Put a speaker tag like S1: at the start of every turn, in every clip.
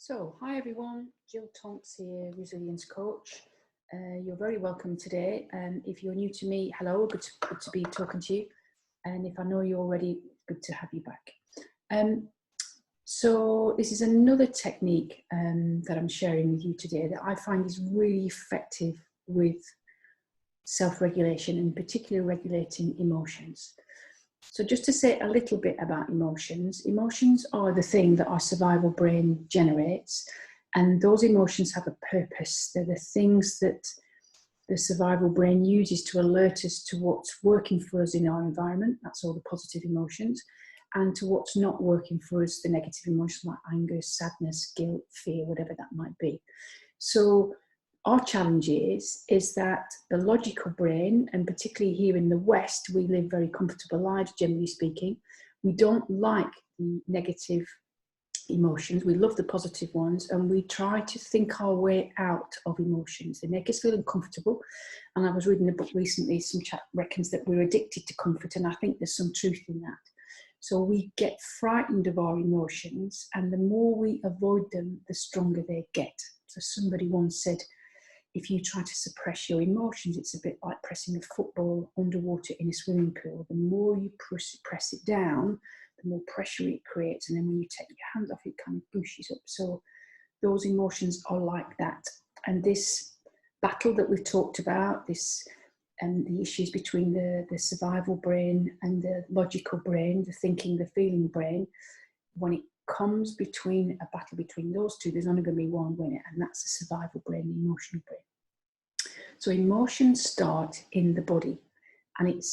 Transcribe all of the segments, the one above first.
S1: So, hi everyone, Jill Tonks here, Resilience Coach. You're very welcome today. If you're new to me, hello, good to be talking to you. And if I know you already, good to have you back. So this is another technique that I'm sharing with you today that I find is really effective with self-regulation and particularly regulating emotions. So just to say a little bit about emotions, emotions are the thing that our survival brain generates, and those emotions have a purpose. They're the things that the survival brain uses to alert us to what's working for us in our environment, that's all the positive emotions, and to what's not working for us, the negative emotions like anger, sadness, guilt, fear, whatever that might be. So our challenge is that the logical brain, and particularly here in the West, we live very comfortable lives, generally speaking. We don't like the negative emotions. We love the positive ones, and we try to think our way out of emotions. They make us feel uncomfortable. And I was reading a book recently, some chap reckons that we're addicted to comfort, and I think there's some truth in that. So we get frightened of our emotions, and the more we avoid them, the stronger they get. So somebody once said, if you try to suppress your emotions, it's a bit like pressing a football underwater in a swimming pool. The more you press it down, the more pressure it creates. And then when you take your hand off, it kind of pushes up. So those emotions are like that. And this battle that we've talked about, the issues between the survival brain and the logical brain, the thinking, the feeling brain, when it comes between a battle between those two, there's only going to be one winner, and that's the survival brain, the emotional brain. So emotions start in the body, and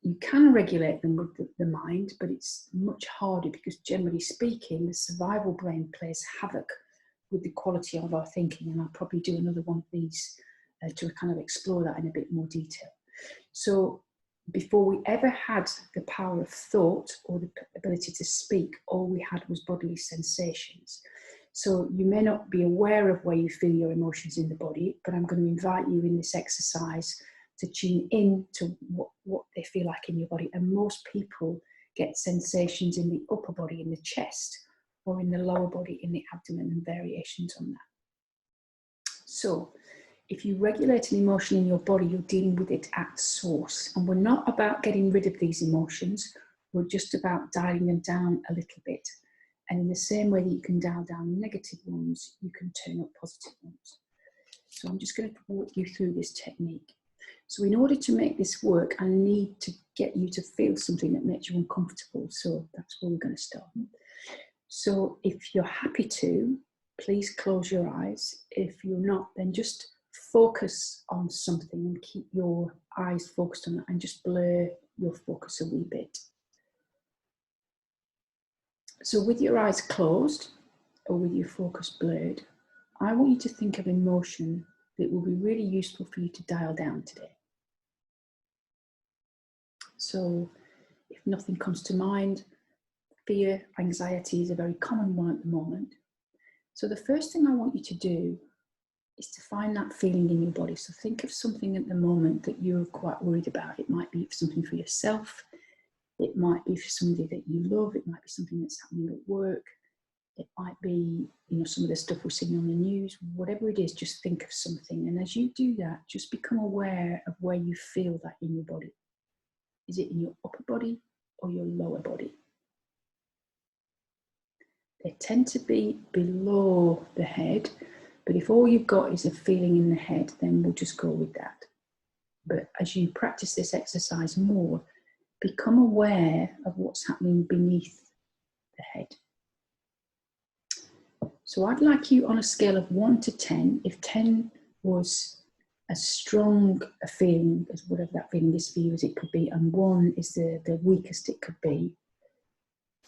S1: you can regulate them with the mind, but it's much harder because generally speaking, the survival brain plays havoc with the quality of our thinking, and I'll probably do another one of these to kind of explore that in a bit more detail. So before we ever had the power of thought or the ability to speak, all we had was bodily sensations. So you may not be aware of where you feel your emotions in the body, but I'm going to invite you in this exercise to tune in to what they feel like in your body. And most people get sensations in the upper body, in the chest, or in the lower body, in the abdomen, and variations on that. So if you regulate an emotion in your body, you're dealing with it at source. And we're not about getting rid of these emotions. We're just about dialing them down a little bit. And in the same way that you can dial down negative ones, you can turn up positive ones. So I'm just going to walk you through this technique. So in order to make this work, I need to get you to feel something that makes you uncomfortable. So that's where we're going to start. So if you're happy to, please close your eyes. If you're not, then just focus on something and keep your eyes focused on it, and just blur your focus a wee bit. So with your eyes closed or with your focus blurred, I want you to think of an emotion that will be really useful for you to dial down today. So if nothing comes to mind, fear, anxiety is a very common one at the moment. So the first thing I want you to do is to find that feeling in your body. So think of something at the moment that you're quite worried about. It might be something for yourself. It might be for somebody that you love. It might be something that's happening at work. It might be, some of the stuff we're seeing on the news. Whatever it is, just think of something. And as you do that, just become aware of where you feel that in your body. Is it in your upper body or your lower body? They tend to be below the head. But if all you've got is a feeling in the head, then we'll just go with that. But as you practice this exercise more, become aware of what's happening beneath the head. So I'd like you, on a scale of 1 to 10, if 10 was as strong a feeling as whatever that feeling is for you as it could be, and 1 is the weakest it could be,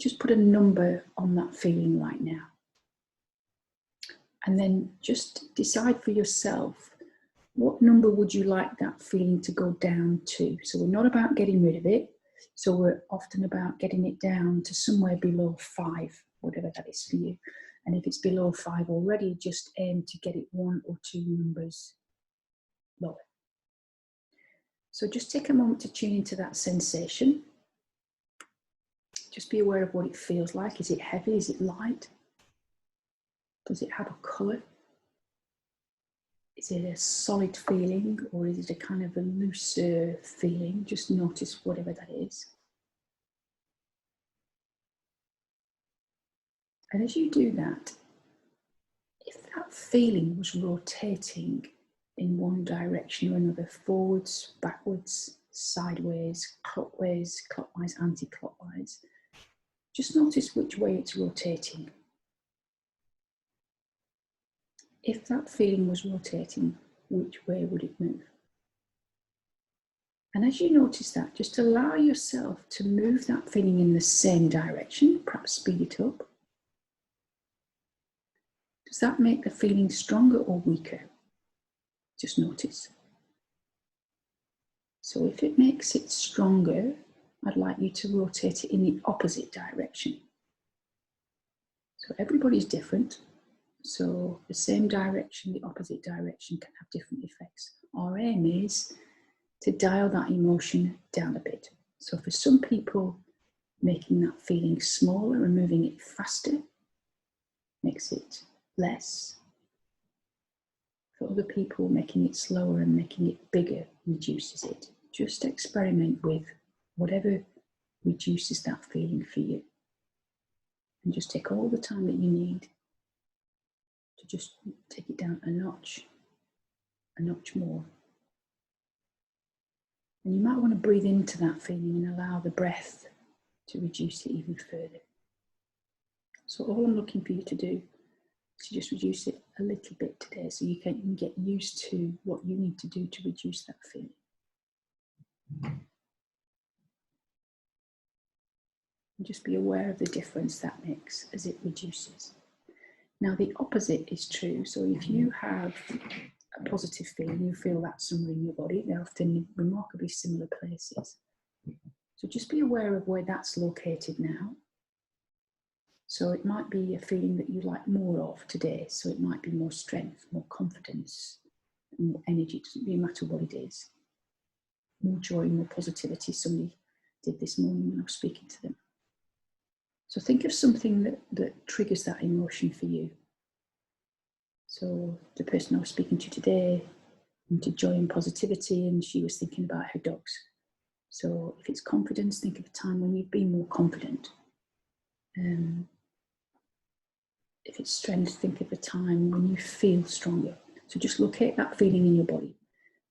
S1: just put a number on that feeling right now. And then just decide for yourself, what number would you like that feeling to go down to? So we're not about getting rid of it. So we're often about getting it down to somewhere below 5, whatever that is for you. And if it's below 5 already, just aim to get it 1 or 2 numbers lower. So just take a moment to tune into that sensation. Just be aware of what it feels like. Is it heavy? Is it light? Does it have a colour? Is it a solid feeling, or is it a kind of a looser feeling? Just notice whatever that is. And as you do that, if that feeling was rotating in one direction or another, forwards, backwards, sideways, clockwise, anti-clockwise, just notice which way it's rotating. If that feeling was rotating, which way would it move? And as you notice that, just allow yourself to move that feeling in the same direction, perhaps speed it up. Does that make the feeling stronger or weaker? Just notice. So if it makes it stronger, I'd like you to rotate it in the opposite direction. So everybody's different. So the same direction, the opposite direction can have different effects. Our aim is to dial that emotion down a bit. So for some people, making that feeling smaller and moving it faster makes it less. For other people, making it slower and making it bigger reduces it. Just experiment with whatever reduces that feeling for you. And just take all the time that you need to just take it down a notch more. And you might want to breathe into that feeling and allow the breath to reduce it even further. So all I'm looking for you to do is to just reduce it a little bit today, so you can get used to what you need to do to reduce that feeling. And just be aware of the difference that makes as it reduces. Now the opposite is true. So if you have a positive feeling, you feel that somewhere in your body, they're often in remarkably similar places. So just be aware of where that's located now. So it might be a feeling that you like more of today. So it might be more strength, more confidence, more energy. It doesn't really matter what it is. More joy, more positivity. Somebody did this morning when I was speaking to them. So think of something that triggers that emotion for you. So the person I was speaking to today wanted joy and positivity, and she was thinking about her dogs. So if it's confidence, think of a time when you've been more confident. If it's strength, think of a time when you feel stronger. So just locate that feeling in your body.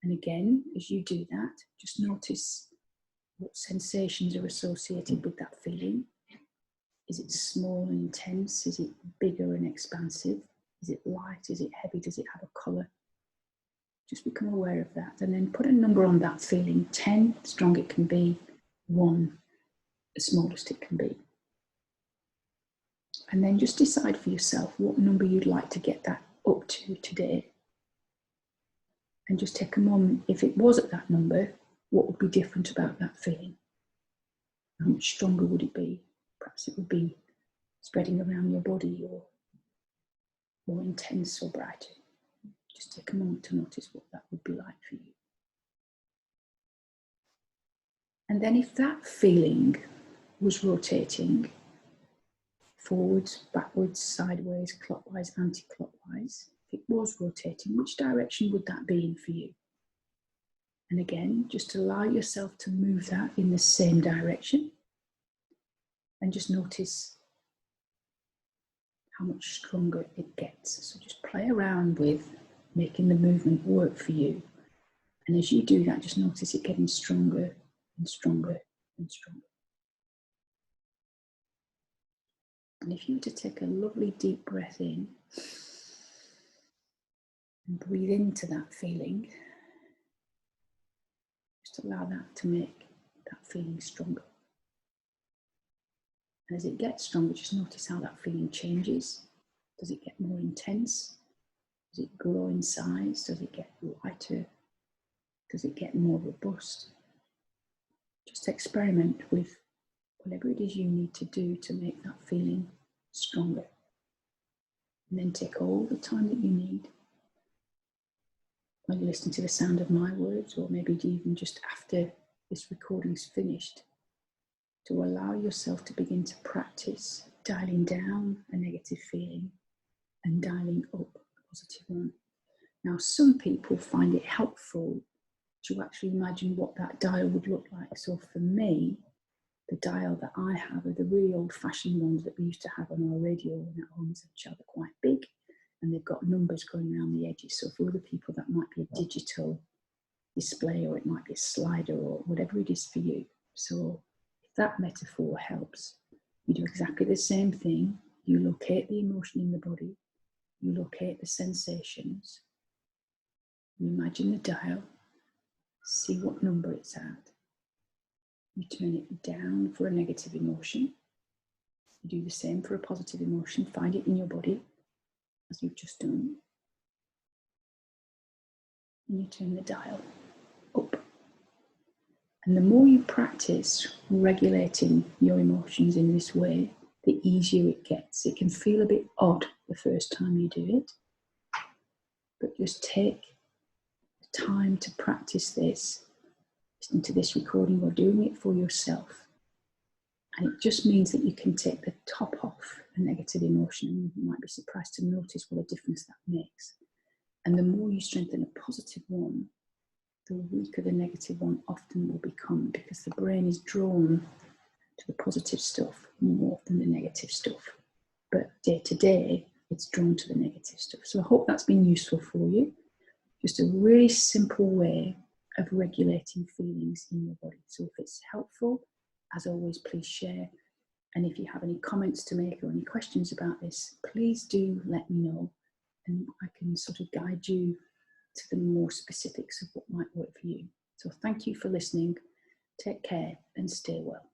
S1: And again, as you do that, just notice what sensations are associated with that feeling. Is it small and intense? Is it bigger and expansive? Is it light? Is it heavy? Does it have a colour? Just become aware of that, and then put a number on that feeling. 10, the strong it can be. 1, the smallest it can be. And then just decide for yourself what number you'd like to get that up to today. And just take a moment, if it was at that number, what would be different about that feeling? How much stronger would it be? Perhaps it would be spreading around your body, or more intense or brighter. Just take a moment to notice what that would be like for you. And then if that feeling was rotating forwards, backwards, sideways, clockwise, anti-clockwise, if it was rotating, which direction would that be in for you? And again, just allow yourself to move that in the same direction, and just notice how much stronger it gets. So just play around with making the movement work for you. And as you do that, just notice it getting stronger and stronger and stronger. And if you were to take a lovely deep breath in and breathe into that feeling, just allow that to make that feeling stronger. And as it gets stronger, just notice how that feeling changes. Does it get more intense? Does it grow in size? Does it get lighter? Does it get more robust? Just experiment with whatever it is you need to do to make that feeling stronger. And then take all the time that you need when you listen to the sound of my words, or maybe even just after this recording's finished, to allow yourself to begin to practice dialing down a negative feeling and dialing up a positive one. Now, some people find it helpful to actually imagine what that dial would look like. So for me, the dial that I have are the really old-fashioned ones that we used to have on our radio and at home, which are quite big, and they've got numbers going around the edges. So for other people, that might be a digital display, or it might be a slider, or whatever it is for you. So if that metaphor helps, you do exactly the same thing. You locate the emotion in the body, you locate the sensations, you imagine the dial, see what number it's at. You turn it down for a negative emotion. You do the same for a positive emotion. Find it in your body, as you've just done. And you turn the dial up. And the more you practice regulating your emotions in this way, the easier it gets. It can feel a bit odd the first time you do it, but just take the time to practice this, listen to this recording or doing it for yourself. And it just means that you can take the top off a negative emotion, and you might be surprised to notice what a difference that makes. And the more you strengthen a positive one, the weaker the negative one often will become, because the brain is drawn to the positive stuff more than the negative stuff. But day to day, it's drawn to the negative stuff. So I hope that's been useful for you. Just a really simple way of regulating feelings in your body. So if it's helpful, as always, please share. And if you have any comments to make or any questions about this, please do let me know, and I can sort of guide you to the more specifics of what might work for you. So thank you for listening. Take care and stay well.